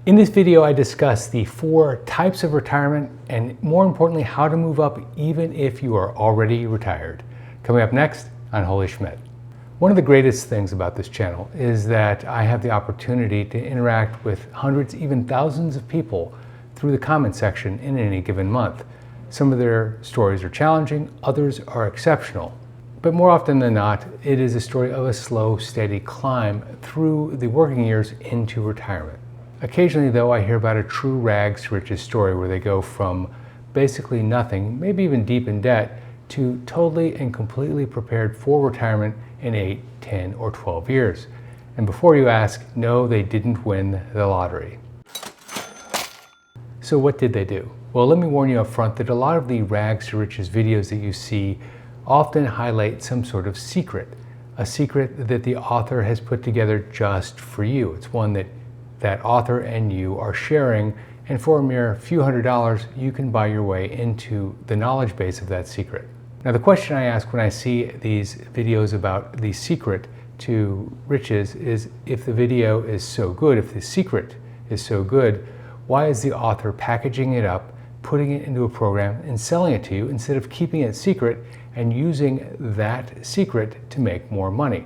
In this video, I discuss the 4 types of retirement and, more importantly, how to move up even if you are already retired. Coming up next on Holy Schmidt. One of the greatest things about this channel is that I have the opportunity to interact with hundreds, even thousands of people through the comment section in any given month. Some of their stories are challenging, others are exceptional. But more often than not, it is a story of a slow, steady climb through the working years into retirement. Occasionally, though, I hear about a true rags to riches story where they go from basically nothing, maybe even deep in debt, to totally and completely prepared for retirement in 8, 10, or 12 years. And before you ask, no, they didn't win the lottery. So what did they do? Well, let me warn you up front that a lot of the rags to riches videos that you see often highlight some sort of secret, a secret that the author has put together just for you. It's one that author and you are sharing, and for a mere few $100s, you can buy your way into the knowledge base of that secret. Now, the question I ask when I see these videos about the secret to riches is, if the video is so good, if the secret is so good, why is the author packaging it up, putting it into a program, and selling it to you instead of keeping it secret and using that secret to make more money?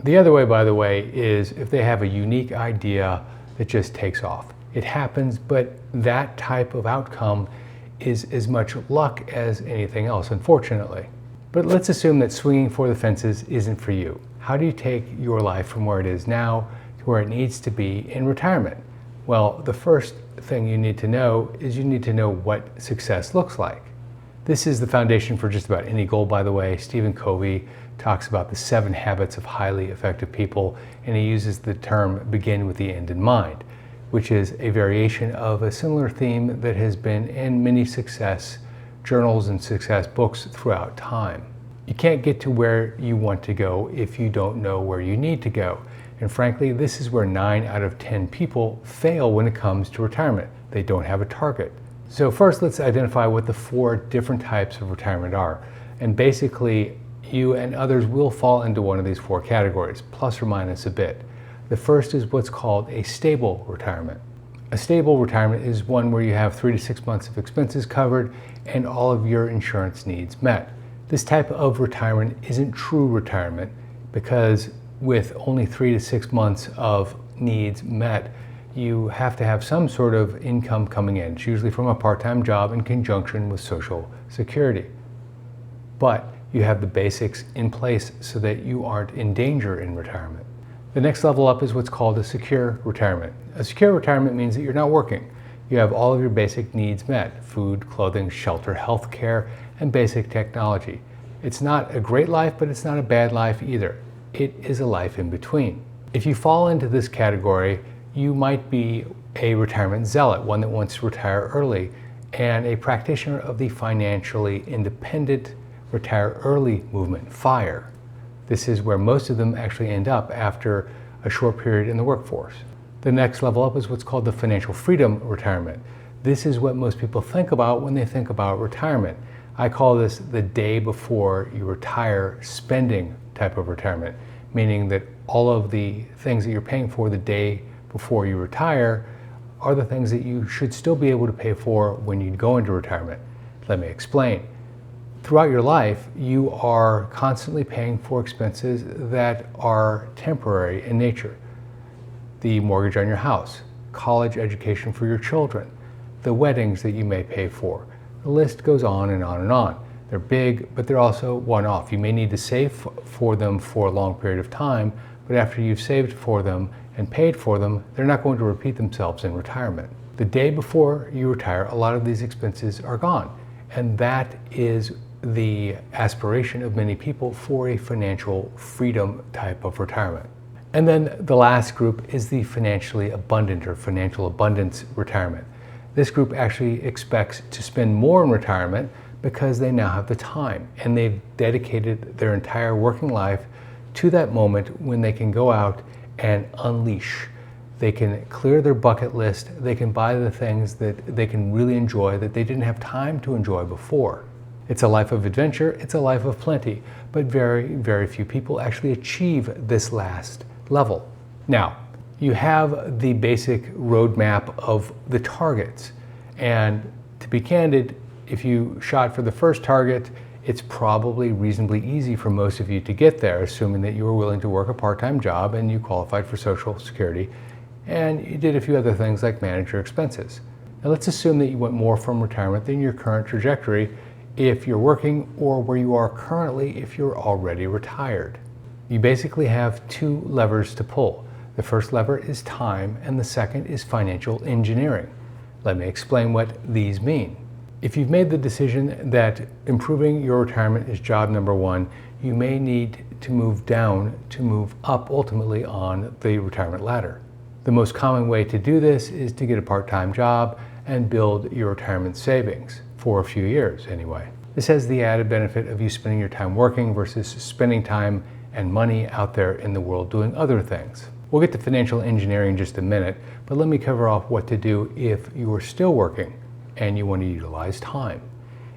The other way, by the way, is if they have a unique idea that just takes off. It happens, but that type of outcome is as much luck as anything else, unfortunately. But let's assume that swinging for the fences isn't for you. How do you take your life from where it is now to where it needs to be in retirement? Well, the first thing you need to know is you need to know what success looks like. This is the foundation for just about any goal, by the way. Stephen Covey talks about the 7 habits of highly effective people, and he uses the term begin with the end in mind, which is a variation of a similar theme that has been in many success journals and success books throughout time. You can't get to where you want to go if you don't know where you need to go. And frankly, this is where 9 out of 10 people fail when it comes to retirement. They don't have a target. So first, let's identify what the 4 different types of retirement are. And basically, you and others will fall into one of these 4 categories, plus or minus a bit. The first is what's called a stable retirement. A stable retirement is one where you have 3 to 6 months of expenses covered and all of your insurance needs met. This type of retirement isn't true retirement because with only 3 to 6 months of needs met, you have to have some sort of income coming in. It's usually from a part-time job in conjunction with Social Security. But you have the basics in place so that you aren't in danger in retirement. The next level up is what's called a secure retirement. A secure retirement means that you're not working. You have all of your basic needs met: food, clothing, shelter, health care, and basic technology. It's not a great life, but it's not a bad life either. It is a life in between. If you fall into this category, you might be a retirement zealot, one that wants to retire early, and a practitioner of the financially independent retire early movement, FIRE. This is where most of them actually end up after a short period in the workforce. The next level up is what's called the financial freedom retirement. This is what most people think about when they think about retirement. I call this the day before you retire spending type of retirement, meaning that all of the things that you're paying for the day before you retire are the things that you should still be able to pay for when you go into retirement. Let me explain. Throughout your life, you are constantly paying for expenses that are temporary in nature. The mortgage on your house, college education for your children, the weddings that you may pay for. The list goes on and on and on. They're big, but they're also one-off. You may need to save for them for a long period of time, but after you've saved for them and paid for them, they're not going to repeat themselves in retirement. The day before you retire, a lot of these expenses are gone, and that is the aspiration of many people for a financial freedom type of retirement. And then the last group is the financially abundant or financial abundance retirement. This group actually expects to spend more in retirement because they now have the time and they've dedicated their entire working life to that moment when they can go out and unleash. They can clear their bucket list, they can buy the things that they can really enjoy that they didn't have time to enjoy before. It's a life of adventure, it's a life of plenty, but very, very few people actually achieve this last level. Now, You have the basic roadmap of the targets. And to be candid, if you shot for the first target, it's probably reasonably easy for most of you to get there, assuming that you were willing to work a part-time job and you qualified for Social Security, and you did a few other things like manage your expenses. Now let's assume that you want more from retirement than your current trajectory if you're working, or where you are currently if you're already retired. You basically have two levers to pull. The first lever is time, and the second is financial engineering. Let me explain what these mean. If you've made the decision that improving your retirement is job number one, you may need to move down to move up ultimately on the retirement ladder. The most common way to do this is to get a part-time job and build your retirement savings, for a few years anyway. This has the added benefit of you spending your time working versus spending time and money out there in the world doing other things. We'll get to financial engineering in just a minute, but let me cover off what to do if you are still working and you want to utilize time.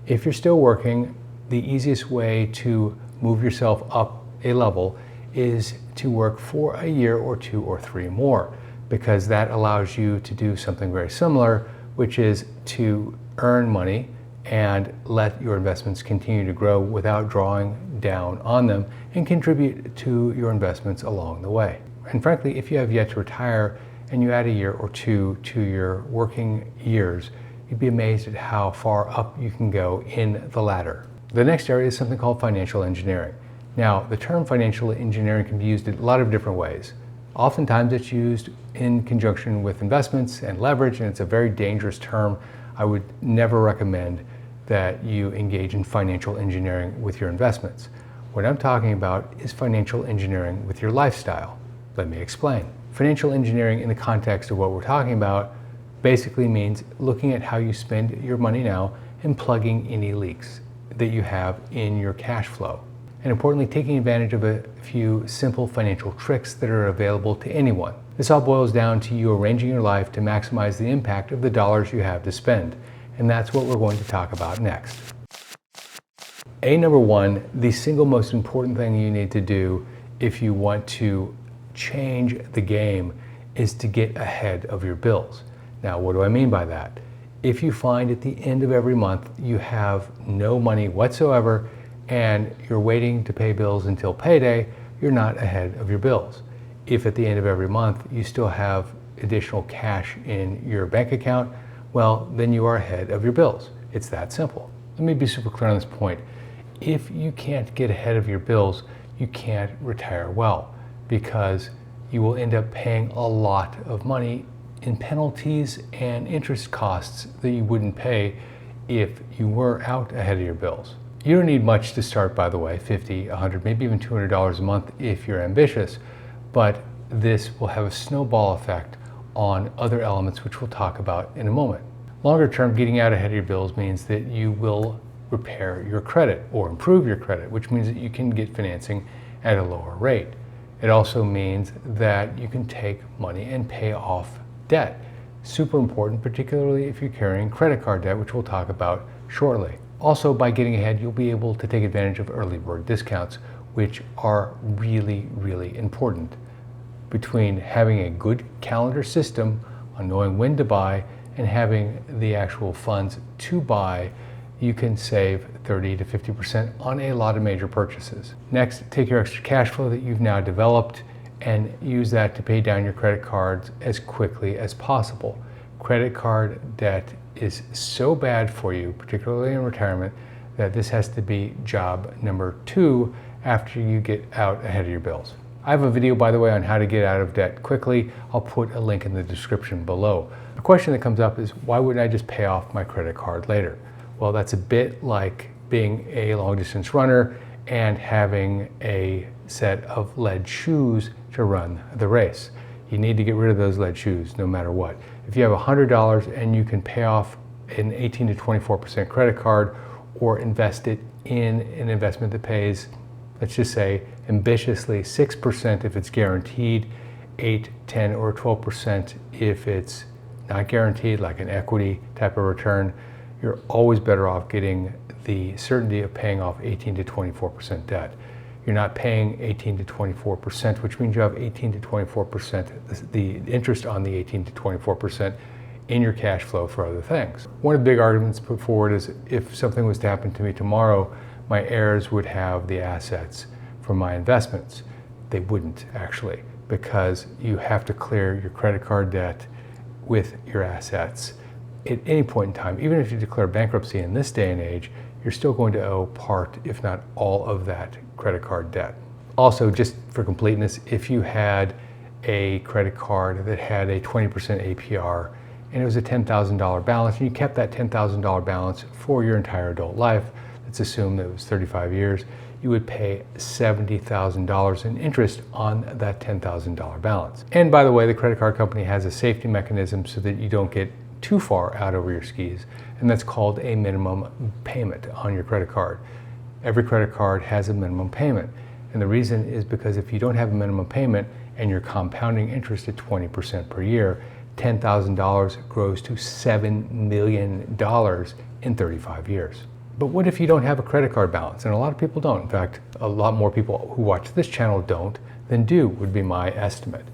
If you're still working, the easiest way to move yourself up a level is to work for a year or two or three more, because that allows you to do something very similar, which is to earn money and let your investments continue to grow without drawing down on them, and contribute to your investments along the way. And frankly, if you have yet to retire and you add a year or two to your working years, you'd be amazed at how far up you can go in the ladder. The next area is something called financial engineering. Now, the term financial engineering can be used in a lot of different ways. Oftentimes it's used in conjunction with investments and leverage, and it's a very dangerous term. I would never recommend that you engage in financial engineering with your investments. What I'm talking about is financial engineering with your lifestyle. Let me explain. Financial engineering in the context of what we're talking about basically means looking at how you spend your money now and plugging any leaks that you have in your cash flow. And importantly, taking advantage of a few simple financial tricks that are available to anyone. This all boils down to you arranging your life to maximize the impact of the dollars you have to spend. And that's what we're going to talk about next. Number one, the single most important thing you need to do if you want to change the game is to get ahead of your bills. Now, what do I mean by that? If you find at the end of every month you have no money whatsoever and you're waiting to pay bills until payday, you're not ahead of your bills. If at the end of every month you still have additional cash in your bank account, well, then you are ahead of your bills. It's that simple. Let me be super clear on this point. If you can't get ahead of your bills, you can't retire well, because you will end up paying a lot of money in penalties and interest costs that you wouldn't pay if you were out ahead of your bills. You don't need much to start, by the way, $50, $100, maybe even $200 a month if you're ambitious, but this will have a snowball effect on other elements which we'll talk about in a moment. Longer term, getting out ahead of your bills means that you will repair your credit or improve your credit, which means that you can get financing at a lower rate. It also means that you can take money and pay off debt. Super important, particularly if you're carrying credit card debt, which we'll talk about shortly. Also, by getting ahead, you'll be able to take advantage of early bird discounts, which are really, really important. Between having a good calendar system on knowing when to buy and having the actual funds to buy, you can save 30 to 50% on a lot of major purchases. Next, take your extra cash flow that you've now developed and use that to pay down your credit cards as quickly as possible. Credit card debt is so bad for you, particularly in retirement, that this has to be job number 2 after you get out ahead of your bills. I have a video, by the way, on how to get out of debt quickly. I'll put a link in the description below. A question that comes up is, why wouldn't I just pay off my credit card later? Well, that's a bit like being a long distance runner and having a set of lead shoes to run the race. You need to get rid of those lead shoes no matter what. If you have $100 and you can pay off an 18 to 24% credit card or invest it in an investment that pays, let's just say, ambitiously 6% if it's guaranteed, 8, 10, or 12% if it's not guaranteed, like an equity type of return, you're always better off getting the certainty of paying off 18 to 24% debt. you're not paying 18 to 24%, which means you have 18 to 24%, the interest on the 18 to 24% in your cash flow for other things. One of the big arguments put forward is if something was to happen to me tomorrow, my heirs would have the assets from my investments. They wouldn't actually, because you have to clear your credit card debt with your assets at any point in time. Even if you declare bankruptcy in this day and age, you're still going to owe part, if not all, of that credit card debt. Also, just for completeness, if you had a credit card that had a 20% APR and it was a $10,000 balance, and you kept that $10,000 balance for your entire adult life, let's assume that it was 35 years, you would pay $70,000 in interest on that $10,000 balance. And by the way, the credit card company has a safety mechanism so that you don't get too far out over your skis, and that's called a minimum payment on your credit card. Every credit card has a minimum payment, and the reason is because if you don't have a minimum payment and you're compounding interest at 20% per year, $10,000 grows to $7 million in 35 years. But what if you don't have a credit card balance? And a lot of people don't. In fact, a lot more people who watch this channel don't than do, would be my estimate.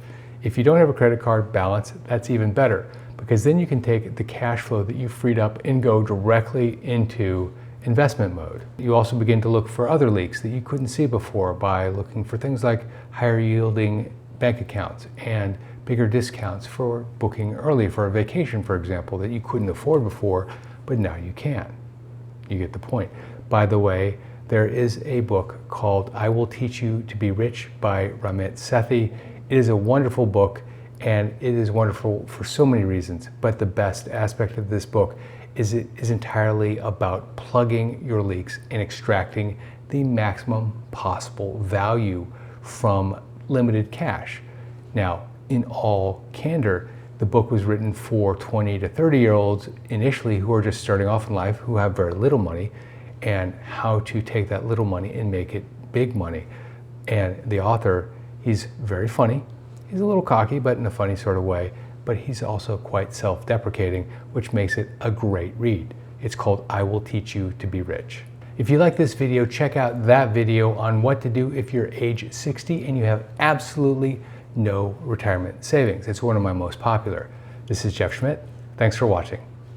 If you don't have a credit card balance, that's even better, because then you can take the cash flow that you freed up and go directly into investment mode. You also begin to look for other leaks that you couldn't see before by looking for things like higher yielding bank accounts and bigger discounts for booking early for a vacation, for example, that you couldn't afford before, but now you can. You get the point. By the way, there is a book called I Will Teach You to Be Rich by Ramit Sethi. It is a wonderful book, and it is wonderful for so many reasons, but the best aspect of this book is it is entirely about plugging your leaks and extracting the maximum possible value from limited cash. Now, in all candor, the book was written for 20 to 30-year-olds initially who are just starting off in life, who have very little money, and how to take that little money and make it big money. And the author, he's very funny. He's a little cocky, but in a funny sort of way, but he's also quite self-deprecating, which makes it a great read. It's called I Will Teach You to Be Rich. If you like this video, check out that video on what to do if you're age 60 and you have absolutely no retirement savings. It's one of my most popular. This is Jeff Schmidt. Thanks for watching.